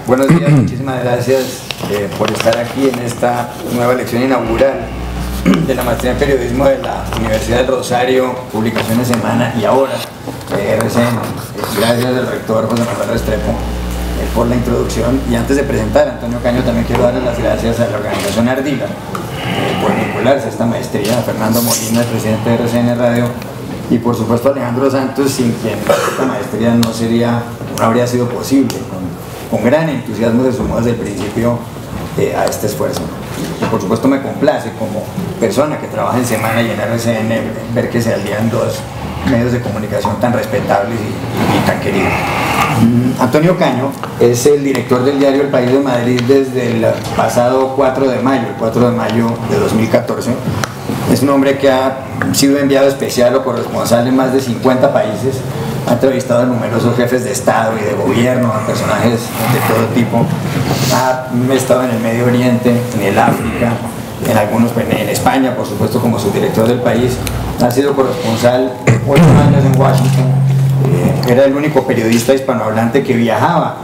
Buenos días, muchísimas gracias por estar aquí en esta nueva lección inaugural de la maestría en periodismo de la Universidad del Rosario, Publicaciones Semana y ahora RCN. Gracias al rector José Manuel Restrepo por la introducción, y antes de presentar a Antonio Caño también quiero darle las gracias a la organización Ardila por vincularse a esta maestría, a Fernando Molina, el presidente de RCN Radio, y por supuesto a Alejandro Santos, sin quien esta maestría no habría sido posible, con gran entusiasmo se sumó desde el principio a este esfuerzo. Y por supuesto me complace como persona que trabaja en Semana y en RCN ver que se alían dos medios de comunicación tan respetables y tan queridos. Antonio Caño es el director del diario El País de Madrid desde el pasado 4 de mayo, el 4 de mayo de 2014. Es un hombre que ha sido enviado especial o corresponsal en más de 50 países, ha entrevistado a numerosos jefes de Estado y de gobierno, a personajes de todo tipo, ha estado en el Medio Oriente, en el África, en España, por supuesto, como subdirector del País, ha sido corresponsal 8 años en Washington, era el único periodista hispanohablante que viajaba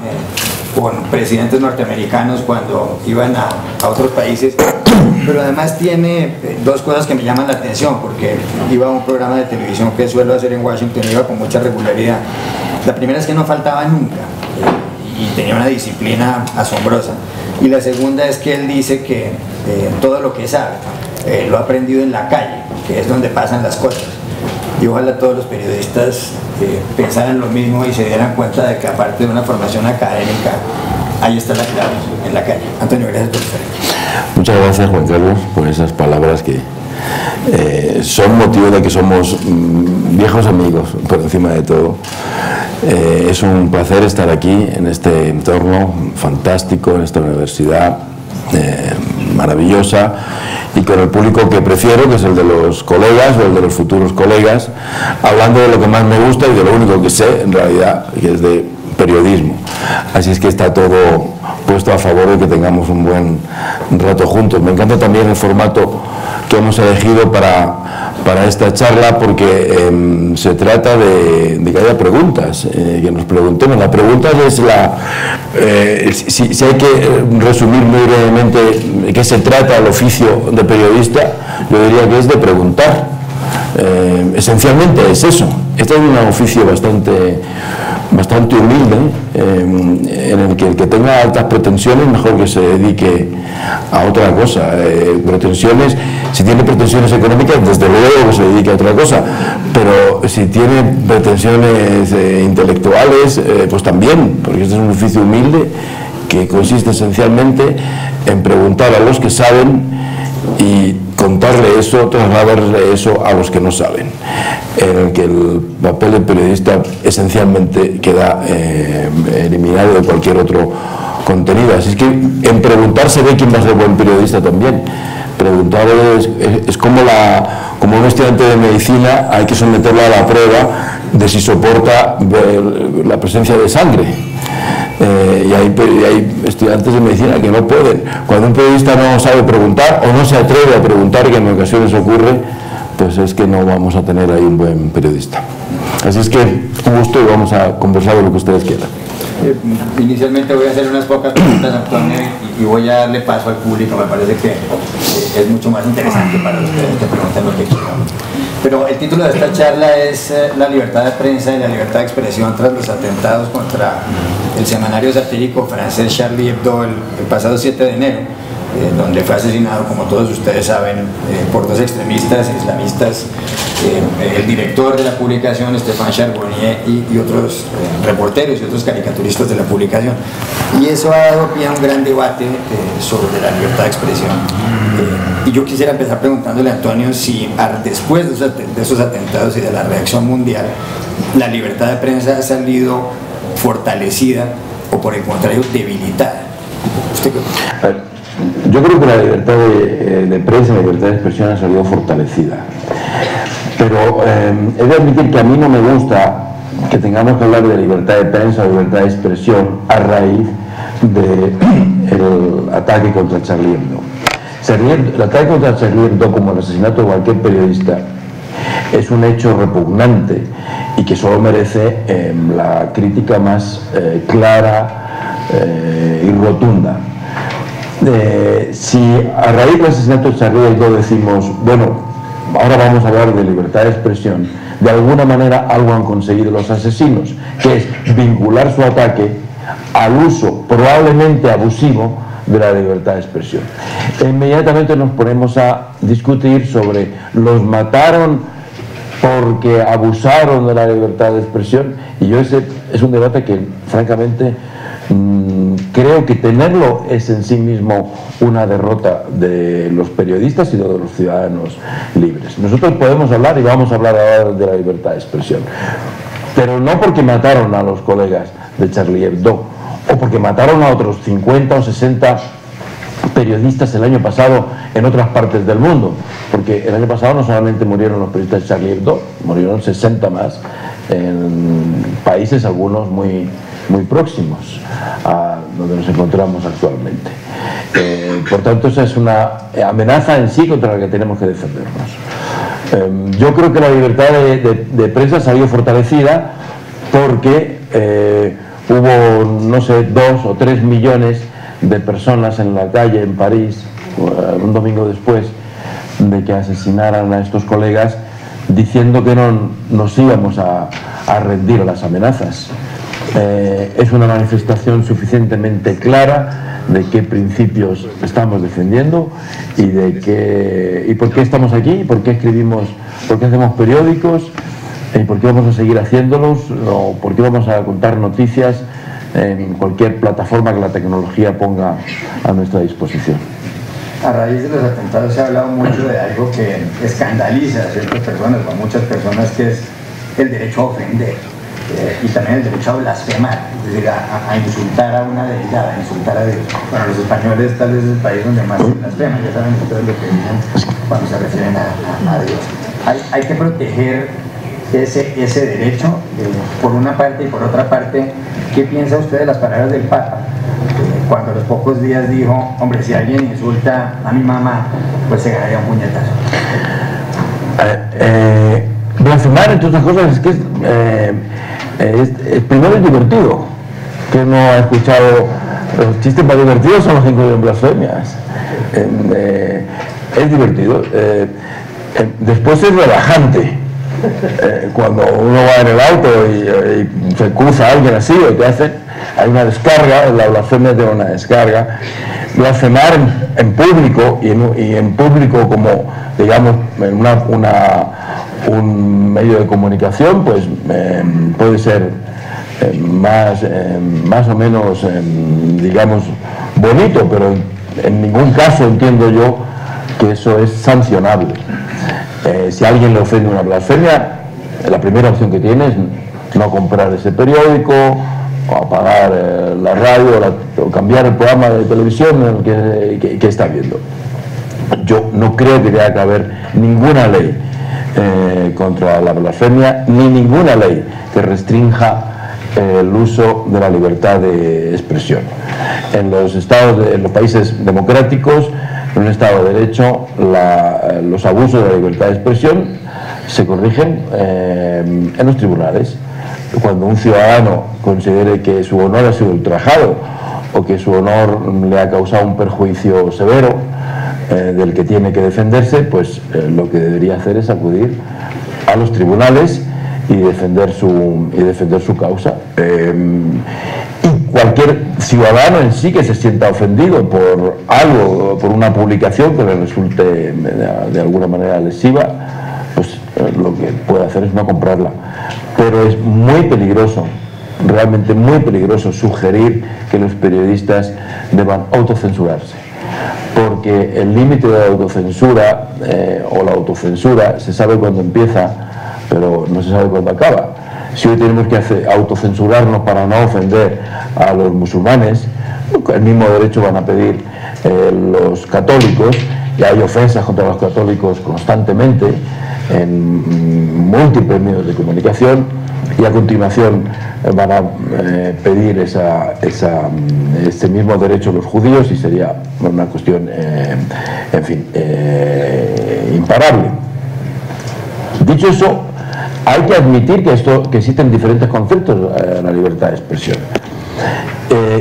con presidentes norteamericanos cuando iban a otros países, pero además tiene dos cosas que me llaman la atención, porque iba a un programa de televisión que suelo hacer en Washington, iba con mucha regularidad. La primera es que no faltaba nunca y tenía una disciplina asombrosa, y la segunda es que él dice que todo lo que sabe lo ha aprendido en la calle, que es donde pasan las cosas, y ojalá todos los periodistas pensaran lo mismo y se dieran cuenta de que aparte de una formación académica, ahí está la clave, en la calle. Antonio, gracias por estar aquí. Muchas gracias, Juan Carlos, por esas palabras que son motivo de que somos viejos amigos, por encima de todo. Es un placer estar aquí, en este entorno fantástico, en esta universidad maravillosa, y con el público que prefiero, que es el de los colegas o el de los futuros colegas, hablando de lo que más me gusta y de lo único que sé, en realidad, que es de periodismo. Así es que está todo puesto a favor de que tengamos un buen rato juntos. Me encanta también el formato que hemos elegido para esta charla, porque se trata de que haya preguntas, que nos preguntemos. La pregunta es si hay que resumir muy brevemente qué se trata el oficio de periodista, yo diría que es de preguntar. Esencialmente es eso. Este es un oficio bastante humilde, en el que tenga altas pretensiones mejor que se dedique a otra cosa. Pretensiones, si tiene pretensiones económicas, desde luego que se dedique a otra cosa, pero si tiene pretensiones intelectuales, pues también, porque este es un oficio humilde que consiste esencialmente en preguntar a los que saben y contarle eso, trasladarle eso a los que no saben, en el que el papel del periodista esencialmente queda eliminado de cualquier otro contenido. Así es que en preguntar se ve quién va a ser buen periodista también. Preguntar es como un estudiante de medicina, hay que someterlo a la prueba de si soporta la presencia de sangre. Y hay estudiantes de medicina que no pueden. Cuando un periodista no sabe preguntar o no se atreve a preguntar, que en ocasiones ocurre, pues es que no vamos a tener ahí un buen periodista. Así es que un gusto y vamos a conversar de lo que ustedes quieran. Inicialmente voy a hacer unas pocas preguntas, Antonio, y voy a darle paso al público. Me parece que es mucho más interesante para ustedes que pregunten lo que quieran. Pero el título de esta charla es La libertad de prensa y la libertad de expresión tras los atentados contra el semanario satírico francés Charlie Hebdo el pasado 7 de enero, donde fue asesinado, como todos ustedes saben, por dos extremistas islamistas, el director de la publicación, Stéphane Charbonnier, y otros reporteros y otros caricaturistas de la publicación. Y eso ha dado pie a un gran debate sobre la libertad de expresión. Y yo quisiera empezar preguntándole a Antonio si después de esos atentados y de la reacción mundial, la libertad de prensa ha salido fortalecida o por el contrario debilitada. ¿Usted qué opina? Yo creo que la libertad de prensa y la libertad de expresión ha salido fortalecida, pero he de admitir que a mí no me gusta que tengamos que hablar de libertad de prensa o libertad de expresión a raíz del ataque contra Charlie Hebdo. El ataque contra Charlie Hebdo, como el asesinato de cualquier periodista, es un hecho repugnante y que solo merece la crítica más clara y rotunda. Si a raíz del asesinato de Charlie Hebdo decimos, bueno, ahora vamos a hablar de libertad de expresión, de alguna manera algo han conseguido los asesinos, que es vincular su ataque al uso probablemente abusivo de la libertad de expresión. Inmediatamente nos ponemos a discutir sobre los mataron porque abusaron de la libertad de expresión, y yo ese es un debate que francamente creo que tenerlo es en sí mismo una derrota de los periodistas y de los ciudadanos libres. Nosotros podemos hablar, y vamos a hablar ahora de la libertad de expresión, pero no porque mataron a los colegas de Charlie Hebdo o porque mataron a otros 50 o 60 periodistas el año pasado en otras partes del mundo, porque el año pasado no solamente murieron los periodistas de Charlie Hebdo, murieron 60 más en países algunos muy próximos a donde nos encontramos actualmente. Por tanto, esa es una amenaza en sí contra la que tenemos que defendernos. Yo creo que la libertad de prensa salió fortalecida porque hubo, no sé, 2 o 3 millones de personas en la calle en París, un domingo después de que asesinaran a estos colegas, diciendo que no nos íbamos a rendir a las amenazas. Es una manifestación suficientemente clara de qué principios estamos defendiendo y de por qué estamos aquí, y por qué escribimos, por qué hacemos periódicos, y por qué vamos a seguir haciéndolos, o por qué vamos a contar noticias en cualquier plataforma que la tecnología ponga a nuestra disposición. A raíz de los atentados se ha hablado mucho de algo que escandaliza a ciertas personas, o a muchas personas, que es el derecho a ofender y también el derecho a blasfemar, es decir, a insultar a una deidad, a insultar a Dios. Bueno, los españoles tal vez es el país donde más se blasfeman, ya saben ustedes lo que dicen cuando se refieren a Dios. Hay que proteger ese derecho, por una parte, y por otra parte, ¿qué piensa usted de las palabras del Papa? Cuando a los pocos días dijo, hombre, si alguien insulta a mi mamá, pues se ganaría un puñetazo. Blasfemar, entre otras cosas, es que primero es divertido. Que no ha escuchado los chistes más divertidos son los que incluyen blasfemias. Es divertido. Después es relajante. Cuando uno va en el auto y se cruza a alguien así, o te hacen, hay una descarga, la blasfemia tiene una descarga. Blasfemar en público, y en público como, digamos, un medio de comunicación, pues puede ser más o menos, digamos, bonito, pero en ningún caso entiendo yo que eso es sancionable. Si a alguien le ofende una blasfemia, la primera opción que tiene es no comprar ese periódico, o apagar la radio, o cambiar el programa de televisión que está viendo. Yo no creo que tenga que haber ninguna ley contra la blasfemia, ni ninguna ley que restrinja el uso de la libertad de expresión. En los países democráticos, en un Estado de Derecho, los abusos de la libertad de expresión se corrigen en los tribunales. Cuando un ciudadano considere que su honor ha sido ultrajado, o que su honor le ha causado un perjuicio severo del que tiene que defenderse, pues lo que debería hacer es acudir a los tribunales y defender su causa. Y cualquier ciudadano en sí que se sienta ofendido por algo, por una publicación que le resulte de alguna manera lesiva, pues lo que puede hacer es no comprarla. Pero es muy peligroso, realmente muy peligroso, sugerir que los periodistas deban autocensurarse, porque el límite de la autocensura o la autocensura se sabe cuándo empieza, pero no se sabe cuándo acaba. Si hoy tenemos que autocensurarnos para no ofender a los musulmanes, el mismo derecho van a pedir los católicos, y hay ofensas contra los católicos constantemente en múltiples medios de comunicación, y a continuación van a pedir ese mismo derecho a los judíos, y sería una cuestión, en fin, imparable. Dicho eso, hay que admitir que existen diferentes conceptos de la libertad de expresión.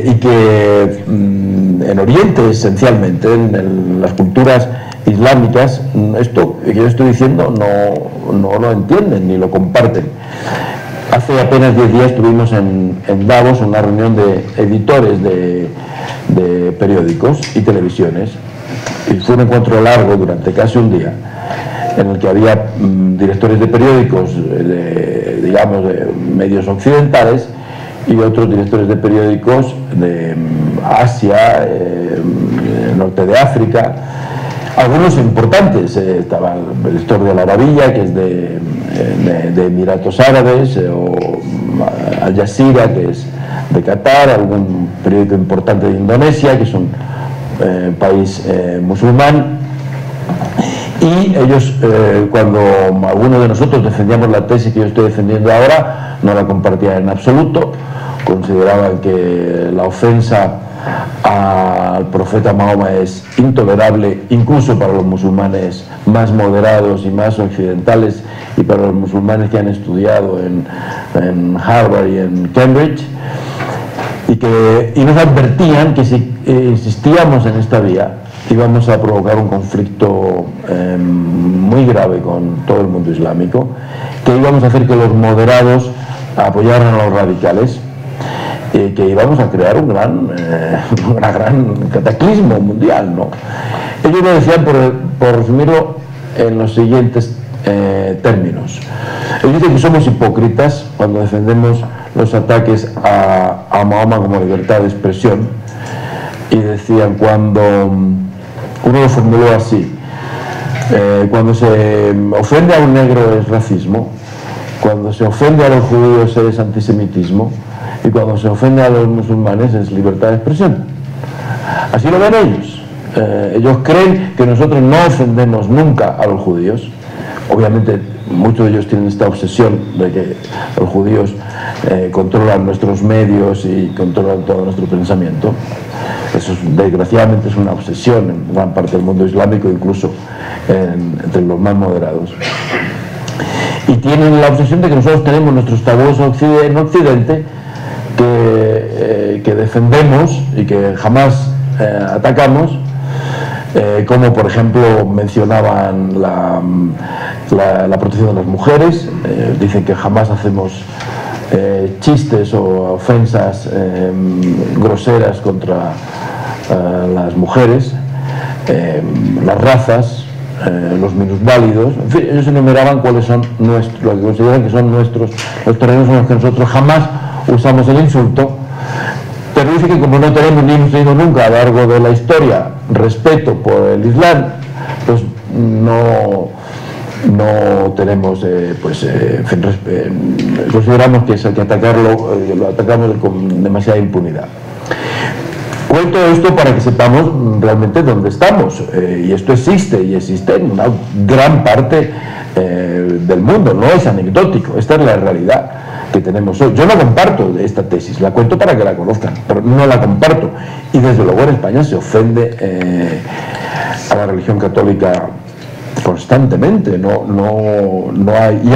y que en Oriente, esencialmente, en las culturas islámicas, esto que yo estoy diciendo no lo entienden ni lo comparten. Hace apenas 10 días tuvimos en Davos una reunión de editores de periódicos y televisiones, y fue un encuentro largo durante casi un día, en el que había directores de periódicos, digamos, de medios occidentales, y otros directores de periódicos de Asia, norte de África, algunos importantes. Estaba el director de Al Arabiya, que es de Emiratos Árabes, o Al Jazeera, que es de Qatar, algún periódico importante de Indonesia, que es un país musulmán. Y ellos, cuando algunos de nosotros defendíamos la tesis que yo estoy defendiendo ahora, no la compartían en absoluto. Consideraban que la ofensa al profeta Mahoma es intolerable, incluso para los musulmanes más moderados y más occidentales, y para los musulmanes que han estudiado en Harvard y en Cambridge, y nos advertían que si insistíamos en esta vía íbamos a provocar un conflicto muy grave con todo el mundo islámico, que íbamos a hacer que los moderados apoyaran a los radicales, que íbamos a crear un gran cataclismo mundial, ¿no? Ellos lo decían, por resumirlo, en los siguientes términos. Ellos dicen que somos hipócritas cuando defendemos los ataques a Mahoma como libertad de expresión, y decían, cuando uno lo formuló así: cuando se ofende a un negro es racismo, cuando se ofende a los judíos es antisemitismo, y cuando se ofende a los musulmanes es libertad de expresión. Así lo ven ellos. Ellos creen que nosotros no ofendemos nunca a los judíos. Obviamente muchos de ellos tienen esta obsesión de que los judíos controlan nuestros medios y controlan todo nuestro pensamiento. Eso desgraciadamente es una obsesión en gran parte del mundo islámico, incluso entre los más moderados. Y tienen la obsesión de que nosotros tenemos nuestros tabúes en Occidente, que defendemos y que jamás atacamos, como por ejemplo mencionaban la protección de las mujeres. Dicen que jamás hacemos chistes o ofensas groseras contra las mujeres, las razas, los minusválidos. En fin, ellos enumeraban cuáles son lo que consideran que son los terrenos en los que nosotros jamás usamos el insulto, pero dice que como no tenemos ni hemos tenido nunca a lo largo de la historia respeto por el Islam, pues no tenemos, en fin, consideramos que hay que atacarlo, lo atacamos con demasiada impunidad. Cuento esto para que sepamos realmente dónde estamos, y esto existe, y existe en una gran parte del mundo, no es anecdótico, esta es la realidad que tenemos hoy. Yo no comparto esta tesis, la cuento para que la conozcan, pero no la comparto, y desde luego en España se ofende a la religión católica constantemente. No hay, y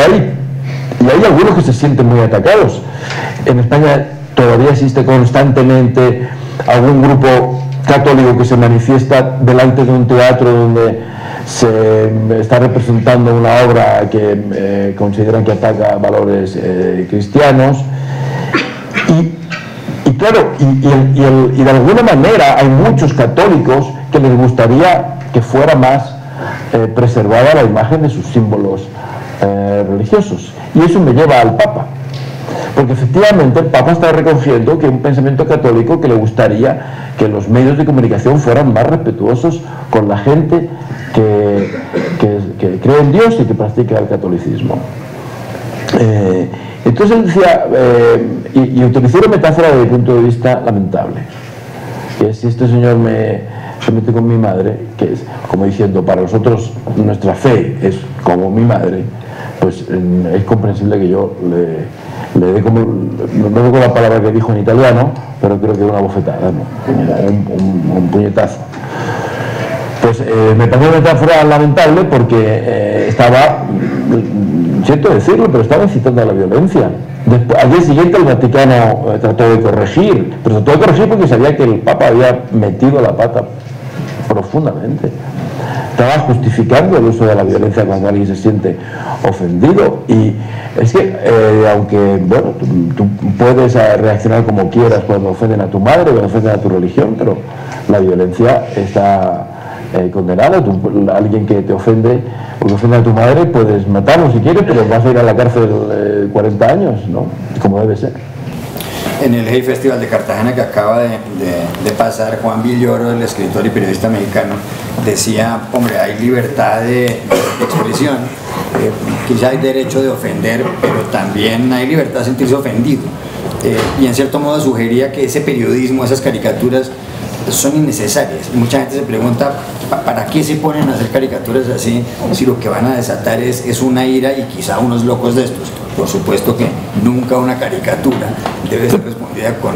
hay algunos que se sienten muy atacados. En España todavía existe constantemente algún grupo católico que se manifiesta delante de un teatro donde se está representando una obra que consideran que ataca valores cristianos, y claro, y de alguna manera hay muchos católicos que les gustaría que fuera más preservada la imagen de sus símbolos religiosos, y eso me lleva al Papa, porque efectivamente el Papa está recogiendo que un pensamiento católico que le gustaría que los medios de comunicación fueran más respetuosos con la gente que cree en Dios y que practica el catolicismo. Entonces él decía, y utilizó una metáfora desde el punto de vista lamentable, que si este señor se mete con mi madre, que es como diciendo, para nosotros nuestra fe es como mi madre, pues es comprensible que yo le dé como, no recuerdo la palabra que dijo en italiano, pero creo que una bofetada, ¿no? un puñetazo. Pues me parece una metáfora lamentable porque estaba, siento decirlo, pero estaba incitando a la violencia. Al día siguiente el Vaticano trató de corregir, pero trató de corregir porque sabía que el Papa había metido la pata profundamente. Estaba justificando el uso de la violencia cuando alguien se siente ofendido. Y es que, aunque, bueno, tú puedes reaccionar como quieras cuando ofenden a tu madre, cuando ofenden a tu religión, pero la violencia está condenada. Alguien que te ofende o que ofende a tu madre, puedes matarlo si quieres, pero vas a ir a la cárcel 40 años, ¿no? Como debe ser. En el Hey Festival de Cartagena que acaba de pasar, Juan Villoro, el escritor y periodista mexicano, decía, hombre, hay libertad de expresión, quizá hay derecho de ofender, pero también hay libertad de sentirse ofendido. Y en cierto modo sugería que ese periodismo, esas caricaturas, son innecesarias. Y mucha gente se pregunta, ¿para qué se ponen a hacer caricaturas así si lo que van a desatar es una ira y quizá unos locos de estos? Por supuesto que nunca una caricatura debe ser respondida con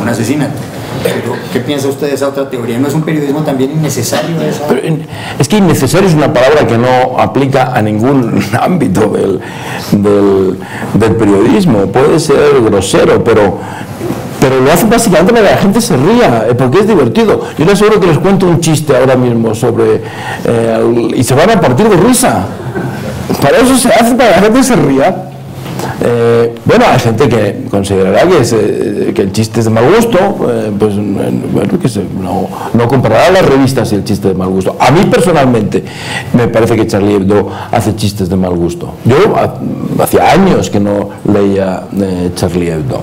un asesinato. Pero, ¿qué piensa usted de esa otra teoría? ¿No es un periodismo también innecesario esa? Pero es que innecesario es una palabra que no aplica a ningún ámbito del periodismo. Puede ser grosero, pero lo hacen básicamente para que la gente se ría, porque es divertido. Yo les aseguro que les cuento un chiste ahora mismo sobre y se van a partir de risa. Para eso se hace, para que la gente se ría. Bueno, hay gente que considerará que el chiste es de mal gusto, pues bueno, que no comparará las revistas y el chiste de mal gusto. A mí personalmente me parece que Charlie Hebdo hace chistes de mal gusto. Yo hacía años que no leía Charlie Hebdo.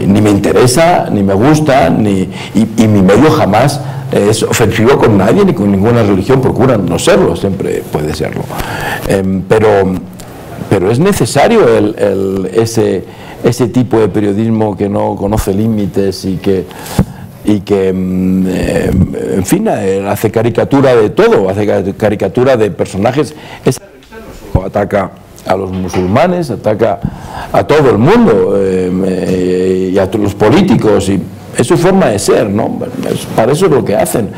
Ni me interesa, ni me gusta, y mi medio jamás es ofensivo con nadie ni con ninguna religión, procuran no serlo, siempre puede serlo. Pero es necesario ese tipo de periodismo que no conoce límites y que en fin, hace caricatura de todo, hace caricatura de personajes. Ataca a los musulmanes, ataca a todo el mundo y a todos los políticos, y es su forma de ser, ¿no? Para eso es lo que hacen.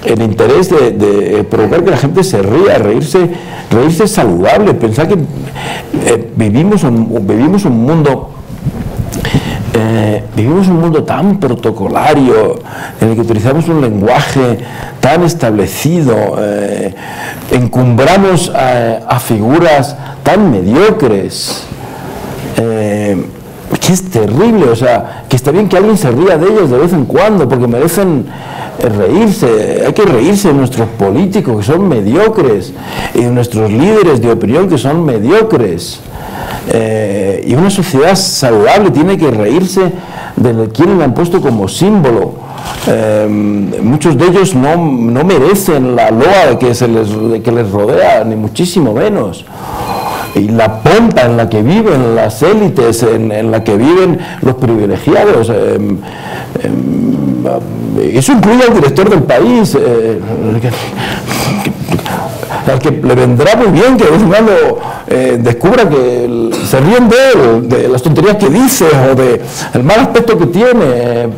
El interés de provocar que la gente se ría, reírse es saludable. Pensar que vivimos un mundo tan protocolario, en el que utilizamos un lenguaje tan establecido, encumbramos a figuras tan mediocres, que es terrible. O sea, que está bien que alguien se ría de ellos de vez en cuando, porque merecen reírse. Hay que reírse de nuestros políticos, que son mediocres, y de nuestros líderes de opinión, que son mediocres. Y una sociedad saludable tiene que reírse de quienes le han puesto como símbolo. Muchos de ellos no merecen la loa que les rodea, ni muchísimo menos. Y la pompa en la que viven las élites, en la que viven los privilegiados. Eso incluye al director del país, al que le vendrá muy bien que de vez en cuando descubra que se ríen de él, de las tonterías que dice o del mal aspecto que tiene.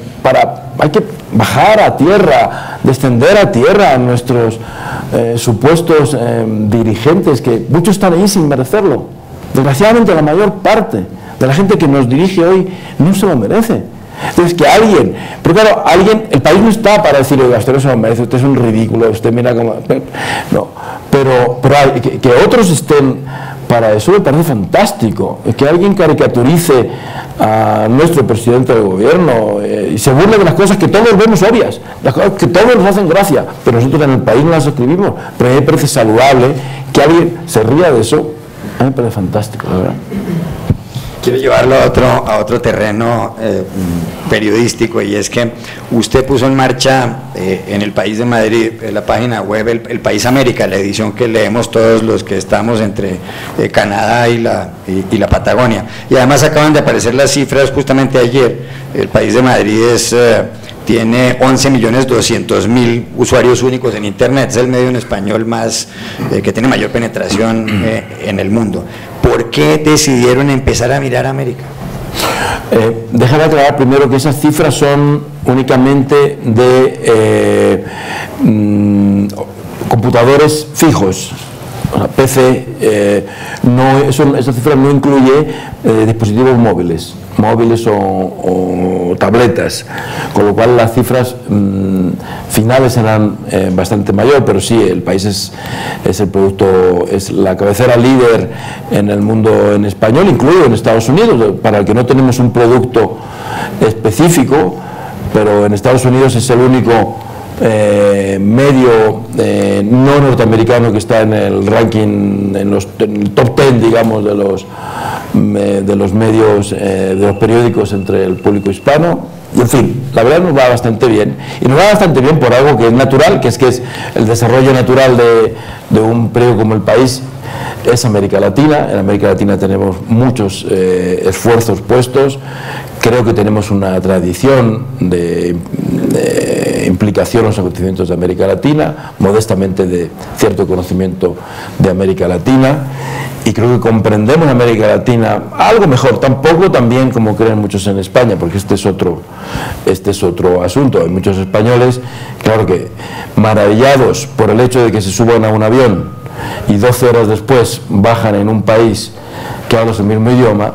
Hay que bajar a tierra, descender a tierra a nuestros supuestos dirigentes, que muchos están ahí sin merecerlo. Desgraciadamente la mayor parte de la gente que nos dirige hoy no se lo merece. Entonces, que alguien, pero claro, el país no está para decir, oiga, usted no se lo merece, usted es un ridículo, usted mira como... No, pero que otros estén para eso me parece fantástico. Que alguien caricaturice a nuestro presidente del gobierno y se burle de las cosas que todos vemos obvias, las cosas que todos nos hacen gracia, pero nosotros en el país no las escribimos. Pero a mí me parece saludable que alguien se ría de eso. A mí me parece fantástico, la verdad. Quiero llevarlo a otro terreno periodístico, y es que usted puso en marcha en El País de Madrid, en la página web El País América, la edición que leemos todos los que estamos entre Canadá y la Patagonia. Y además acaban de aparecer las cifras justamente ayer. El País de Madrid tiene 11.200.000 usuarios únicos en Internet, es el medio en español más que tiene mayor penetración en el mundo. ¿Por qué decidieron empezar a mirar a América? Déjame aclarar primero que esas cifras son únicamente de computadores fijos. O sea, PC, esa cifra no incluye dispositivos móviles o tabletas, con lo cual las cifras finales serán bastante mayor, pero sí, el país es el producto, es la cabecera líder en el mundo en español, incluido en Estados Unidos, para el que no tenemos un producto específico, pero en Estados Unidos es el único medio no norteamericano que está en el ranking, en el top 10, digamos, de los medios, de los periódicos entre el público hispano. Y en fin, la verdad nos va bastante bien, y nos va bastante bien por algo que es natural, que es el desarrollo natural de un periódico como El País. Es América Latina. En América Latina tenemos muchos esfuerzos puestos. Creo que tenemos una tradición de implicación en los acontecimientos de América Latina, modestamente de cierto conocimiento de América Latina, y creo que comprendemos América Latina algo mejor, tampoco tan bien como creen muchos en España, porque este es otro asunto. Hay muchos españoles, claro, que maravillados por el hecho de que se suban a un avión y 12 horas después bajan en un país que habla el mismo idioma,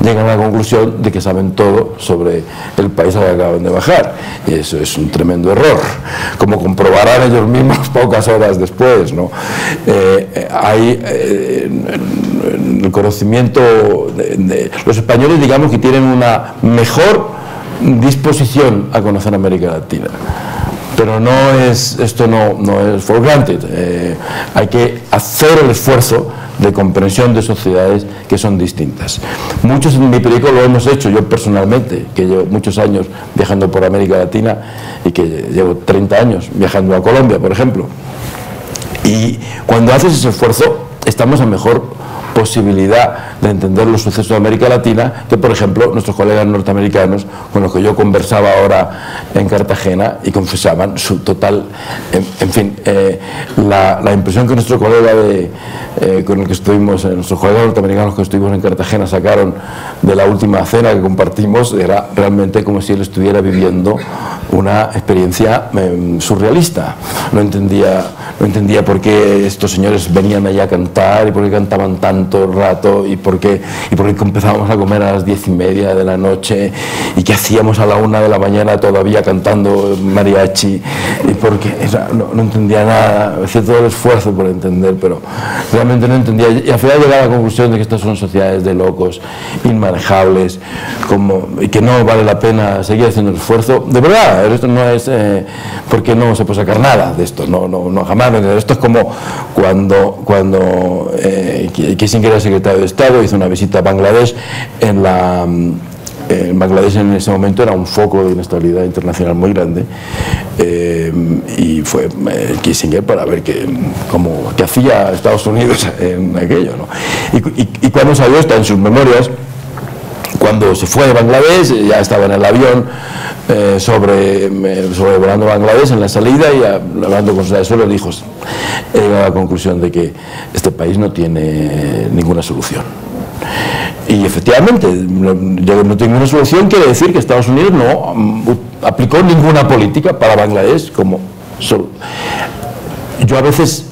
llegan a la conclusión de que saben todo sobre el país al que acaban de bajar, y eso es un tremendo error, como comprobarán ellos mismos pocas horas después, ¿no? Hay el conocimiento de los españoles, digamos, que tienen una mejor disposición a conocer América Latina. Pero esto no es for granted. Hay que hacer el esfuerzo de comprensión de sociedades que son distintas. Muchos en mi periódico lo hemos hecho, yo personalmente, que llevo muchos años viajando por América Latina y que llevo 30 años viajando a Colombia, por ejemplo. Y cuando haces ese esfuerzo, estamos a mejor posibilidad de entender los sucesos de América Latina que, por ejemplo, nuestros colegas norteamericanos con los que yo conversaba ahora en Cartagena y confesaban su total, en fin, la impresión que nuestro colega con el que estuvimos, nuestros colegas norteamericanos que estuvimos en Cartagena sacaron de la última cena que compartimos era realmente como si él estuviera viviendo una experiencia surrealista. No entendía por qué estos señores venían allá a cantar y por qué cantaban tanto rato y por qué empezábamos a comer a las 10:30 de la noche y qué hacíamos a la 1 de la mañana todavía cantando mariachi, y porque no entendía nada. Hacía todo el esfuerzo por entender, pero realmente no entendía, y al final llegaba a la conclusión de que estas son sociedades de locos inmanejables, y que no vale la pena seguir haciendo el esfuerzo. De verdad, esto no es porque no se puede sacar nada de esto, no jamás. Esto es como cuando Kissinger era secretario de Estado, hizo una visita a Bangladesh. Bangladesh en ese momento era un foco de inestabilidad internacional muy grande, y fue Kissinger para ver qué hacía Estados Unidos en aquello, ¿no? Y cuando salió, está en sus memorias, cuando se fue de Bangladesh, ya estaba en el avión sobrevolando Bangladesh en la salida, y hablando con sus asesores dijo: he llegado a la conclusión de que este país no tiene ninguna solución. Y efectivamente, yo no tengo una solución, quiere decir que Estados Unidos no aplicó ninguna política para Bangladesh. Yo a veces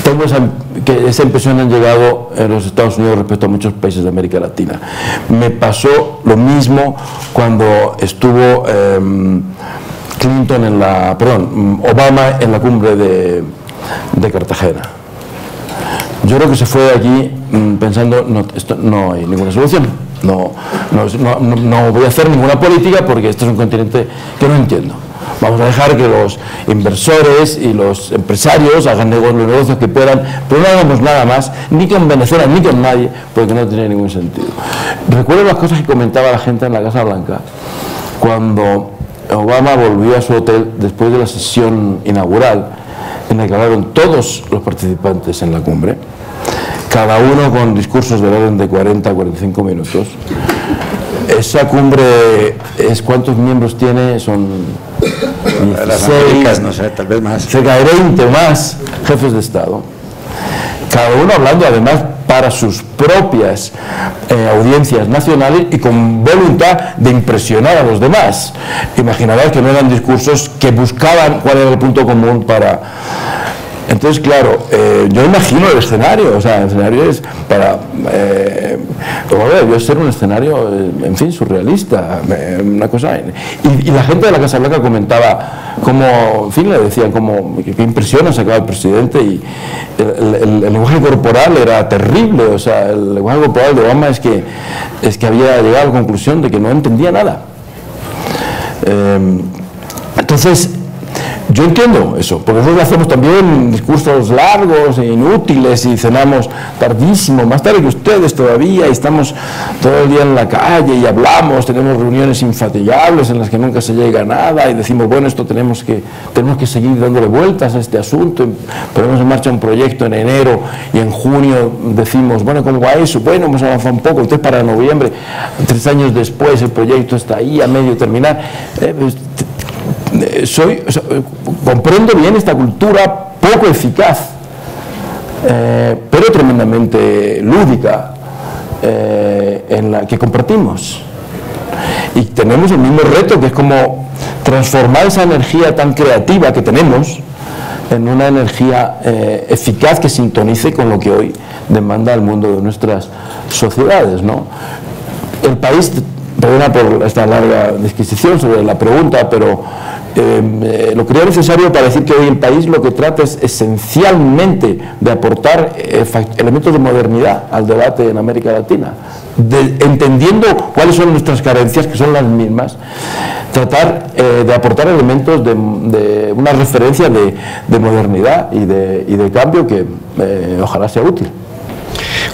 tengo esa impresión han llegado en los Estados Unidos respecto a muchos países de América Latina. Me pasó lo mismo cuando estuvo Obama en la cumbre de Cartagena. Yo creo que se fue de aquí pensando, esto no hay ninguna solución, no voy a hacer ninguna política porque este es un continente que no entiendo. Vamos a dejar que los inversores y los empresarios hagan los negocios que puedan, pero no hagamos nada más, ni con Venezuela, ni con nadie, porque no tiene ningún sentido. Recuerdo las cosas que comentaba la gente en la Casa Blanca cuando Obama volvió a su hotel después de la sesión inaugural, en la que hablaron todos los participantes en la cumbre, cada uno con discursos del orden de 40 a 45 minutos. Esa cumbre, ¿cuántos miembros tiene? Son 16, las Américas, no sé, tal vez más. Cerca de 20 o más jefes de Estado. Cada uno hablando además para sus propias audiencias nacionales y con voluntad de impresionar a los demás. Imaginarás que no eran discursos que buscaban cuál era el punto común para Entonces, claro, yo imagino el escenario, o sea, el escenario es para, yo ser un escenario, en fin, surrealista, una cosa, y la gente de la Casa Blanca comentaba cómo, en fin, le decían como, qué impresión ha sacado el presidente, y el lenguaje corporal era terrible, o sea, el lenguaje corporal de Obama es que había llegado a la conclusión de que no entendía nada. Entonces, yo entiendo eso, porque nosotros hacemos también discursos largos e inútiles y cenamos tardísimo, más tarde que ustedes todavía, y estamos todo el día en la calle y hablamos, tenemos reuniones infatigables en las que nunca se llega a nada y decimos, bueno, esto tenemos que seguir dándole vueltas a este asunto, ponemos en marcha un proyecto en enero y en junio decimos, bueno, ¿cómo va eso? Bueno, hemos avanzado un poco, entonces para noviembre, 3 años después, el proyecto está ahí a medio terminar. Comprendo bien esta cultura poco eficaz, pero tremendamente lúdica, en la que compartimos, y tenemos el mismo reto, que es como transformar esa energía tan creativa que tenemos en una energía eficaz que sintonice con lo que hoy demanda el mundo de nuestras sociedades, ¿no? El país, perdona por esta larga disquisición sobre la pregunta, pero lo creo necesario para decir que hoy el país lo que trata es esencialmente de aportar elementos de modernidad al debate en América Latina, entendiendo cuáles son nuestras carencias, que son las mismas, tratar de aportar elementos de una referencia de modernidad y de cambio que ojalá sea útil.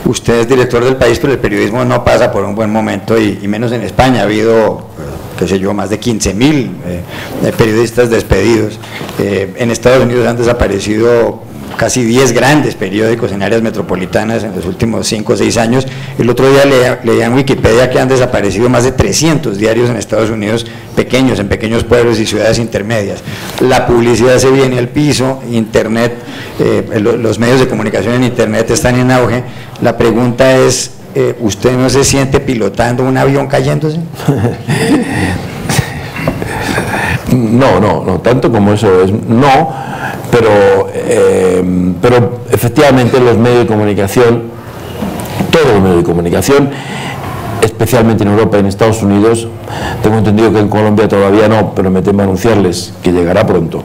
Usted es director del país, pero el periodismo no pasa por un buen momento, y menos en España. Ha habido, qué sé yo, más de 15.000 periodistas despedidos. En Estados Unidos han desaparecido casi 10 grandes periódicos en áreas metropolitanas en los últimos 5 o 6 años. El otro día leía en Wikipedia que han desaparecido más de 300 diarios en Estados Unidos, pequeños, en pequeños pueblos y ciudades intermedias. La publicidad se viene al piso, Internet, los medios de comunicación en Internet están en auge. La pregunta es, ¿usted no se siente pilotando un avión cayéndose? No, tanto como eso es, no, pero efectivamente los medios de comunicación, todos los medios de comunicación, especialmente en Europa y en Estados Unidos, tengo entendido que en Colombia todavía no, pero me temo anunciarles que llegará pronto.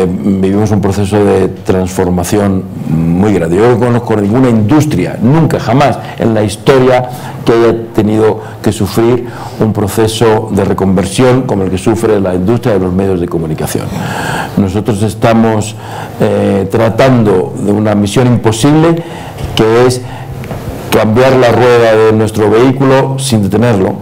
Vivimos un proceso de transformación muy grande. Yo no conozco ninguna industria, nunca, jamás en la historia, que haya tenido que sufrir un proceso de reconversión como el que sufre la industria de los medios de comunicación. Nosotros estamos tratando de una misión imposible, que es cambiar la rueda de nuestro vehículo sin detenerlo,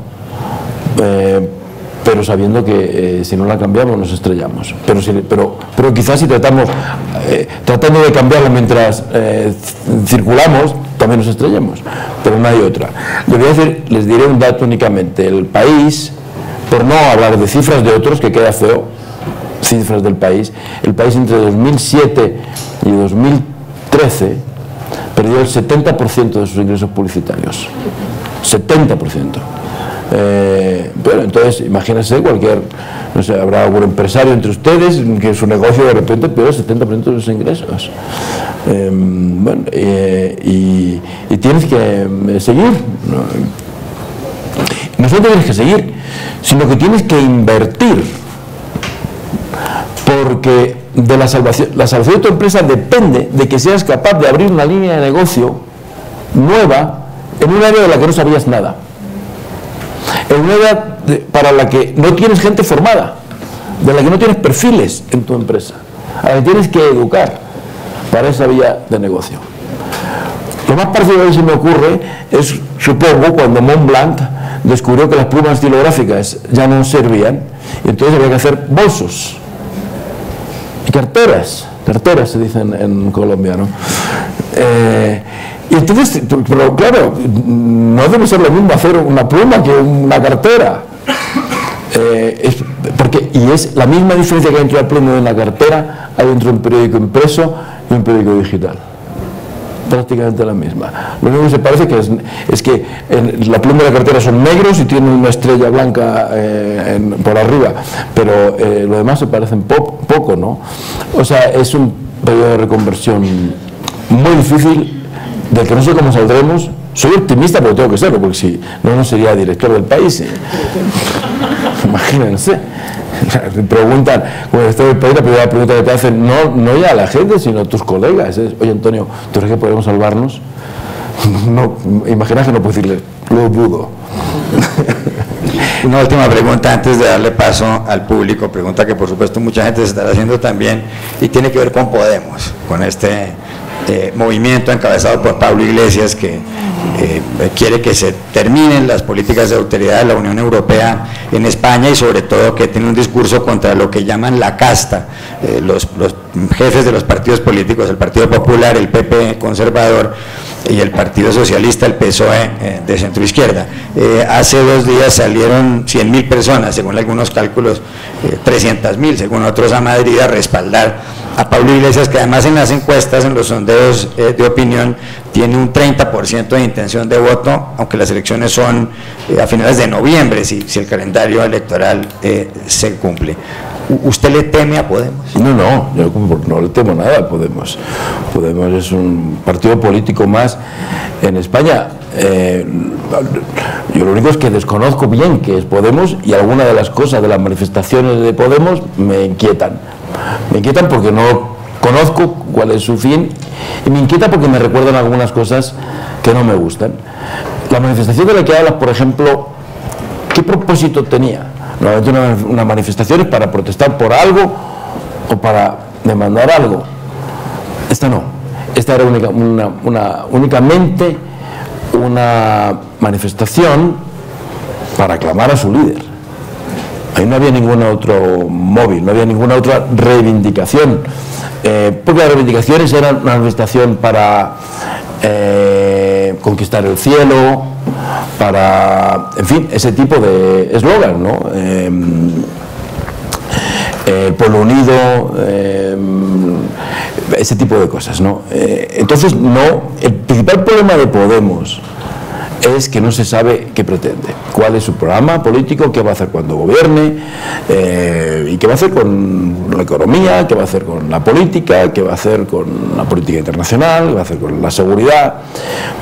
pero sabiendo que si no la cambiamos nos estrellamos. Pero quizás si tratando de cambiarla mientras circulamos, también nos estrellamos, pero no hay otra. Les diré un dato únicamente. El país, por no hablar de cifras de otros, que queda feo, cifras del país, el país entre 2007 y 2013 perdió el 70% de sus ingresos publicitarios. 70%. Bueno, entonces imagínense cualquier, no sé, habrá algún empresario entre ustedes que su negocio de repente perdió el 70% de sus ingresos. Bueno, y tienes que seguir. No solo tienes que seguir, sino que tienes que invertir, porque de la salvación de tu empresa depende de que seas capaz de abrir una línea de negocio nueva en un área de la que no sabías nada, en un área para la que no tienes gente formada, de la que no tienes perfiles en tu empresa, a la que tienes que educar para esa vía de negocio. Lo más parecido que se me ocurre es, supongo, cuando Montblanc descubrió que las plumas estilográficas ya no servían, y entonces había que hacer bolsos y carteras se dicen en Colombia, ¿no? Y entonces, pero claro, no debe ser lo mismo hacer una pluma que una cartera, y es la misma diferencia que hay entre la pluma y una cartera, hay entre un periódico impreso y un periódico digital. prácticamente la misma. Lo único que se parece es que la pluma de la cartera son negros y tienen una estrella blanca por arriba, pero lo demás se parecen poco, ¿no? O sea, es un periodo de reconversión muy difícil, del que no sé cómo saldremos. Soy optimista, pero tengo que serlo, porque si no, no sería director del país. Imagínense. Preguntan, cuando estás en el país, la primera pregunta que te hacen, no ya a la gente, sino a tus colegas, es: oye, Antonio, ¿tú crees que podemos salvarnos? No, imaginas que no puedo decirle, lo dudo. Una última pregunta antes de darle paso al público, pregunta que por supuesto mucha gente se estará haciendo también, y tiene que ver con Podemos, con este movimiento encabezado por Pablo Iglesias, que quiere que se terminen las políticas de austeridad de la Unión Europea en España, y sobre todo que tiene un discurso contra lo que llaman la casta, los jefes de los partidos políticos, el Partido Popular, el PP conservador y el Partido Socialista, el PSOE de centroizquierda. Hace 2 días salieron 100.000 personas, según algunos cálculos 300.000, según otros, a Madrid a respaldar a Pablo Iglesias, que además en las encuestas, en los sondeos de opinión, tiene un 30% de intención de voto, aunque las elecciones son a finales de noviembre, si el calendario electoral se cumple. ¿Usted le teme a Podemos? No, yo no le temo nada a Podemos. Podemos es un partido político más en España. Yo lo único es que desconozco bien qué es Podemos, y algunas de las cosas de las manifestaciones de Podemos me inquietan. Me inquietan porque no conozco cuál es su fin, y me inquieta porque me recuerdan algunas cosas que no me gustan. La manifestación de la que hablas, por ejemplo, ¿qué propósito tenía? Normalmente una manifestación es para protestar por algo o para demandar algo. Esta no. Esta era únicamente una manifestación para aclamar a su líder. Ahí no había ningún otro móvil, no había ninguna otra reivindicación, porque las reivindicaciones eran una manifestación para conquistar el cielo, para, en fin, ese tipo de eslogan, ¿no? El pueblo unido, ese tipo de cosas, ¿no? Entonces, no, el principal problema de Podemos es que no se sabe qué pretende, cuál es su programa político, qué va a hacer cuando gobierne, y qué va a hacer con la economía, qué va a hacer con la política, qué va a hacer con la política internacional, qué va a hacer con la seguridad.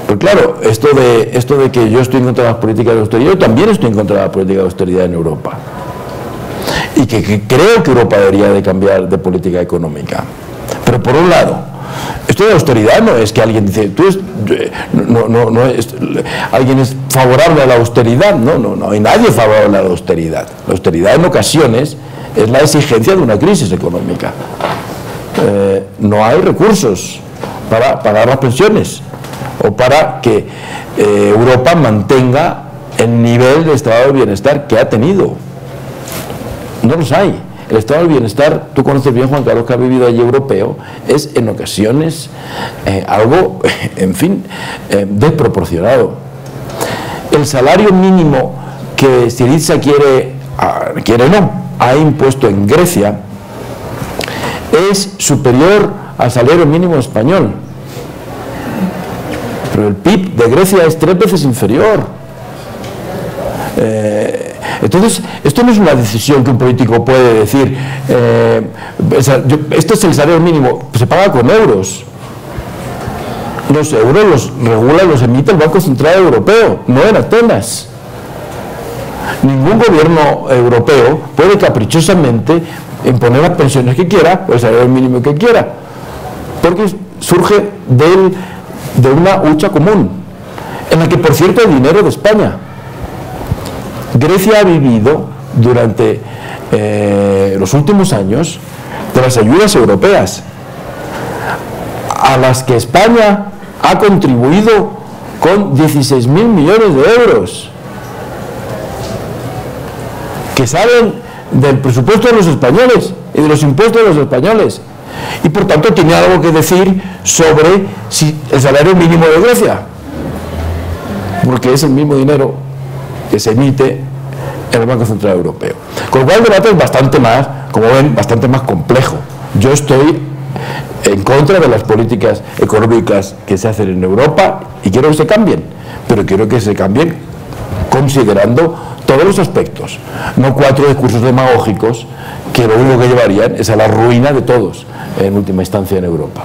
Pues claro, esto de que yo estoy en contra de las políticas de austeridad, yo también estoy en contra de la política de austeridad en Europa, y que creo que Europa debería de cambiar de política económica. Pero por un lado, esto de austeridad no es que alguien dice, alguien es favorable a la austeridad, no hay nadie favorable a la austeridad. La austeridad en ocasiones es la exigencia de una crisis económica. No hay recursos para pagar las pensiones o para que Europa mantenga el nivel de estado de bienestar que ha tenido. No los hay. El estado del bienestar, tú conoces bien, Juan Carlos, que ha vivido allí, europeo, es en ocasiones algo, en fin, desproporcionado. El salario mínimo que Syriza quiere no, ha impuesto en Grecia, es superior al salario mínimo español. Pero el PIB de Grecia es 3 veces inferior. Entonces, esto no es una decisión que un político puede decir, esto es el salario mínimo, se paga con euros. Los euros los regula, los emite el Banco Central Europeo, no en Atenas. Ningún gobierno europeo puede caprichosamente imponer las pensiones que quiera o el salario mínimo que quiera, porque surge de una hucha común, en la que, por cierto, hay dinero de España. Grecia ha vivido durante los últimos años de las ayudas europeas, a las que España ha contribuido con 16.000 millones de euros, que salen del presupuesto de los españoles y de los impuestos de los españoles, y por tanto tiene algo que decir sobre el salario mínimo de Grecia, porque es el mismo dinero que se emite en el Banco Central Europeo. Con lo cual el debate es bastante más, como ven, bastante más complejo. Yo estoy en contra de las políticas económicas que se hacen en Europa, y quiero que se cambien, pero quiero que se cambien considerando todos los aspectos, no 4 discursos demagógicos que lo único que llevarían es a la ruina de todos en última instancia en Europa.